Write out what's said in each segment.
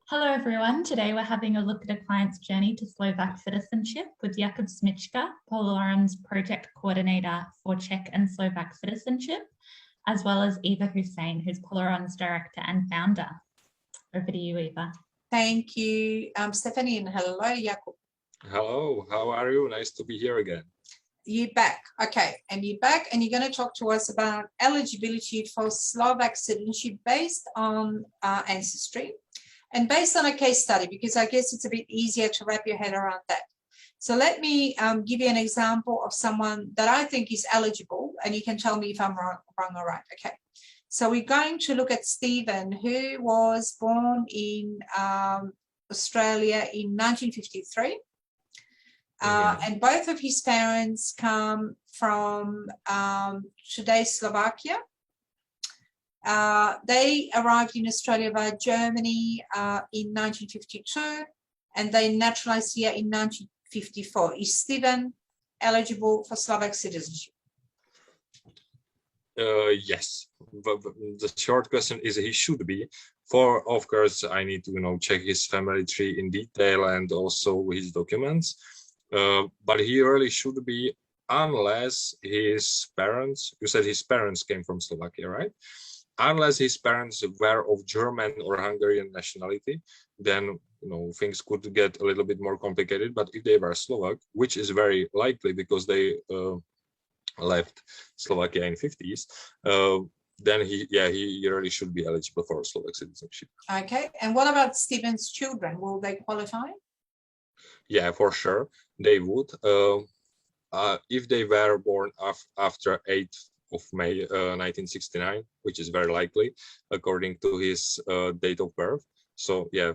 Hello everyone, today we're having a look at a client's journey to Slovak citizenship with Jakub Smyčka, Polaron's project coordinator for Czech and Slovak citizenship, as well as Eva Hussein, who's Polaron's director and founder. Over to you, Eva. Thank you, Stephanie, and hello, Jakub. Hello, how are you? Nice to be here again. You're back. Okay, and you're back and you're going to talk to us about eligibility for Slovak citizenship based on ancestry and based on a case study, because I guess it's a bit easier to wrap your head around that. So let me give you an example of someone that I think is eligible, and you can tell me if I'm wrong or right. Okay, so we're going to look at Stephen, who was born in Australia in 1953. And both of his parents come from today's Slovakia. They arrived in Australia via Germany in 1952, and they naturalized here in 1954. Is Stephen eligible for Slovak citizenship? Yes, but the short question is he should be. Of course, I need to check his family tree in detail and also his documents. But he really should be, unless his parents, you said his parents came from Slovakia, right? Unless his parents were of German or Hungarian nationality, then things could get a little bit more complicated. But if they were Slovak, which is very likely because they left Slovakia in 50s, then he really should be eligible for Slovak citizenship. Okay, and what about Stephen's children? Will they qualify? Yeah, for sure they would. If they were born after 8th of May 1969, which is very likely according to his date of birth. So yeah,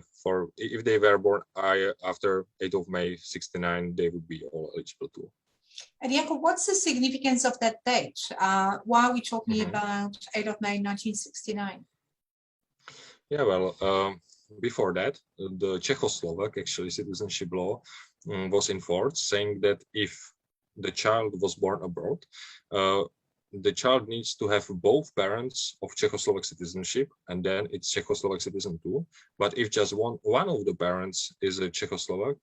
if they were born after 8th of May 69, they would be all eligible too. And Jakub, what's the significance of that date? Why are we talking about 8th of May 1969? Yeah, well, before that, the Czechoslovak citizenship law was in force, saying that if the child was born abroad, the child needs to have both parents of Czechoslovak citizenship, and then it's Czechoslovak citizen too. But if just one of the parents is a Czechoslovak,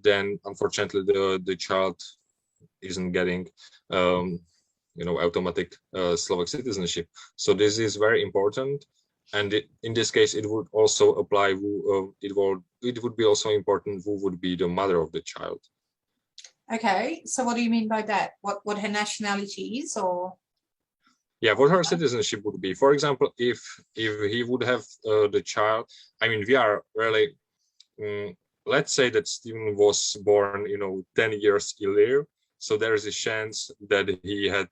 then unfortunately the child isn't getting automatic Slovak citizenship. So this is very important. And in this case, it would also apply. It would be also important who would be the mother of the child. Okay, so what do you mean by that? What her nationality is, or? Yeah, what her citizenship would be. For example, if he would have the child. I mean, we are really. Let's say that Stephen was born, 10 years earlier. So there is a chance that he had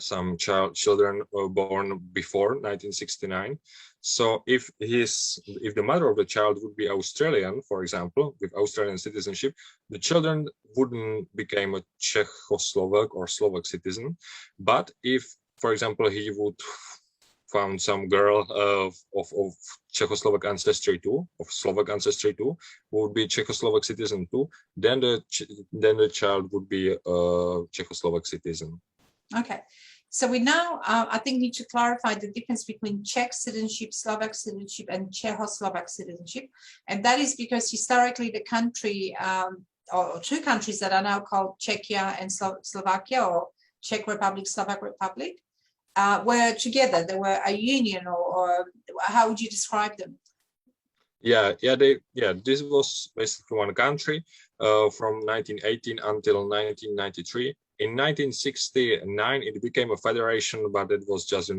some children born before 1969. So if the mother of the child would be Australian, for example, with Australian citizenship, the children wouldn't become a Czechoslovak or Slovak citizen. But if, for example, he would found some girl of Czechoslovak ancestry too, of Slovak ancestry too, who would be Czechoslovak citizen too, then the child would be a Czechoslovak citizen. Okay, so we now, I think, need to clarify the difference between Czech citizenship, Slovak citizenship, and Czechoslovak citizenship. And that is because historically the country, or two countries that are now called Czechia and Slovakia, or Czech Republic, Slovak Republic, were together. They were a union, or how would you describe them? This was basically one country from 1918 until 1993. In 1969, it became a federation, but it was just,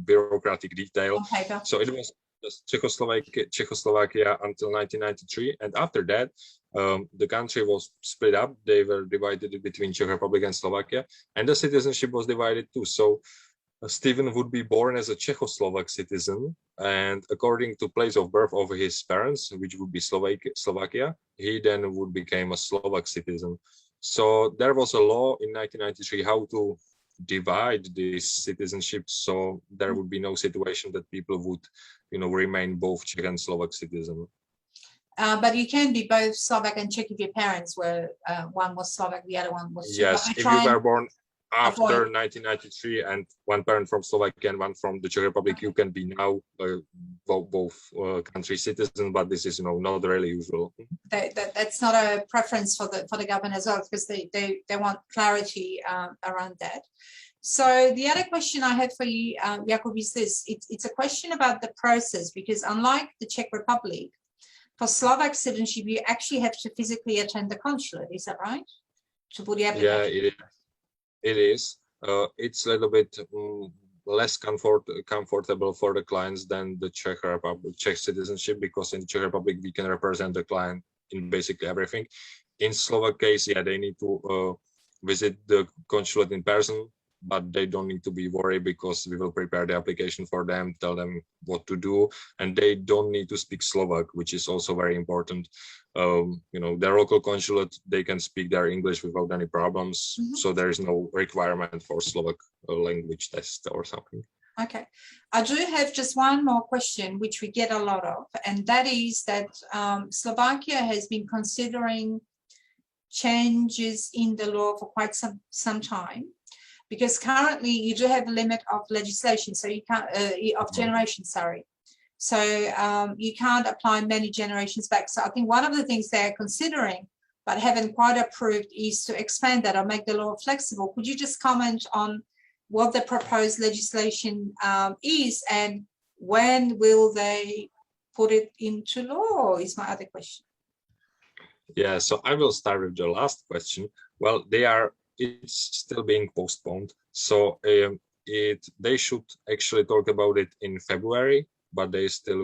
bureaucratic detail. Okay, so it was just Czechoslovakia until 1993. And after that, the country was split up. They were divided between Czech Republic and Slovakia, and the citizenship was divided too. So Stephen would be born as a Czechoslovak citizen, and according to place of birth of his parents, which would be Slovakia, he then would become a Slovak citizen. So there was a law in 1993 how to divide this citizenship, so there would be no situation that people would, remain both Czech and Slovak citizen. But you can be both Slovak and Czech if your parents were, one was Slovak, the other one was Czech. Yes, if you were born after 1993 and one parent from Slovakia and one from the Czech Republic, you can be now both country citizens, but this is not really usual. That's not a preference for the government as well, because they want clarity around that. So the other question I have for you, Jakub, is this. It's a question about the process, because unlike the Czech Republic, for Slovak citizenship, you actually have to physically attend the consulate. Is that right? To put the application. Yeah, it is. It's a little bit less comfortable for the clients than the Czech citizenship, because in the Czech Republic we can represent the client in basically everything. In Slovak case, yeah, they need to visit the consulate in person, but they don't need to be worried, because we will prepare the application for them, tell them what to do, and they don't need to speak Slovak, which is also very important. Their local consulate, they can speak their English without any problems. So there is no requirement for Slovak language test or something. Okay, I do have just one more question, which we get a lot of, and that is that Slovakia has been considering changes in the law for quite some time, because currently you do have a limit of legislation, so you can't of generation, sorry. So you can't apply many generations back. So I think one of the things they're considering, but haven't quite approved, is to expand that or make the law flexible. Could you just comment on what the proposed legislation is, and when will they put it into law, is my other question. Yeah, so I will start with the last question. Well, it's still being postponed. So they should actually talk about it in February, but they still,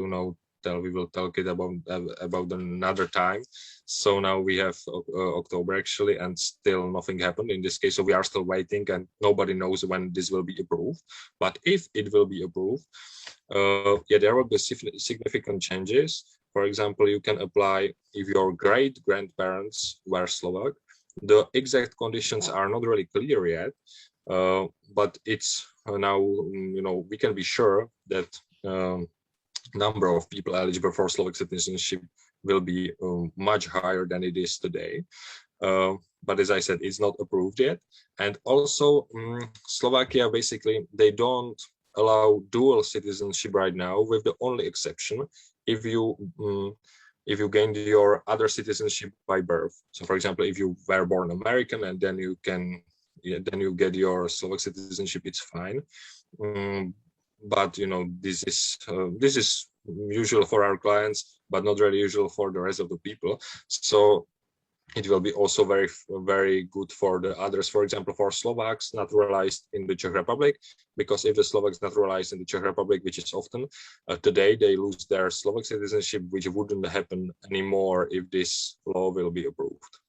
we will talk it about another time. So now we have October actually, and still nothing happened in this case. So we are still waiting, and nobody knows when this will be approved. But if it will be approved, there will be significant changes. For example, you can apply if your great-grandparents were Slovak. The exact conditions are not really clear yet, but it's now, we can be sure that number of people eligible for Slovak citizenship will be much higher than it is today. But as I said, it's not approved yet. And also Slovakia, basically, they don't allow dual citizenship right now, with the only exception if you gained your other citizenship by birth. So for example, if you were born American and then you get your Slovak citizenship, it's fine. But this is usual for our clients, but not really usual for the rest of the people. So it will be also very, very good for the others. For example, for Slovaks naturalized in the Czech Republic, because if the Slovaks naturalized in the Czech Republic, which is often today, they lose their Slovak citizenship, which wouldn't happen anymore if this law will be approved.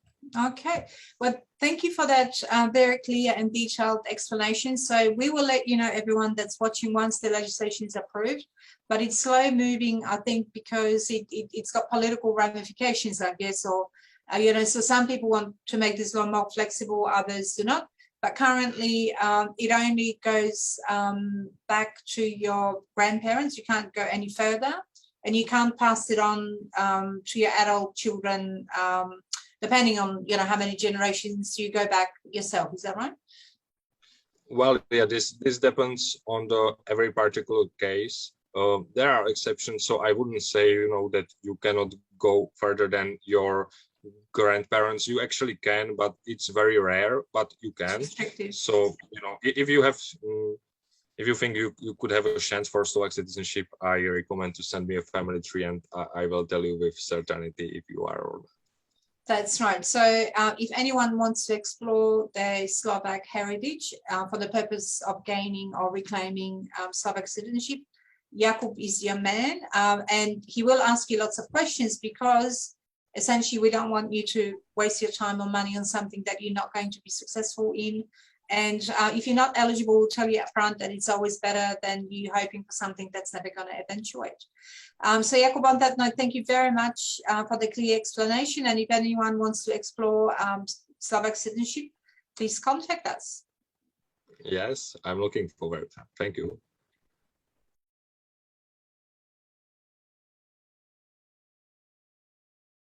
Okay, well, thank you for that very clear and detailed explanation. So we will let you know, everyone that's watching, once the legislation is approved, but it's slow moving, I think, because it's got political ramifications, I guess, or so some people want to make this law more flexible, others do not. But currently, it only goes back to your grandparents. You can't go any further, and you can't pass it on to your adult children, depending on how many generations you go back yourself. Is that right? Well, yeah, this depends on every particular case. There are exceptions, so I wouldn't say that you cannot go further than your grandparents. You actually can, but it's very rare, but you can. So if you think you could have a chance for Slovak citizenship, I recommend to send me a family tree, and I will tell you with certainty if you are or not. That's right. So if anyone wants to explore their Slovak heritage for the purpose of gaining or reclaiming Slovak citizenship, Jakub is your man, and he will ask you lots of questions, because essentially we don't want you to waste your time or money on something that you're not going to be successful in. And if you're not eligible, we'll tell you up front that it's always better than you hoping for something that's never going to eventuate. So Jakub, on that note, thank you very much for the clear explanation. And if anyone wants to explore Slovak citizenship, please contact us. Yes, I'm looking forward. Thank you.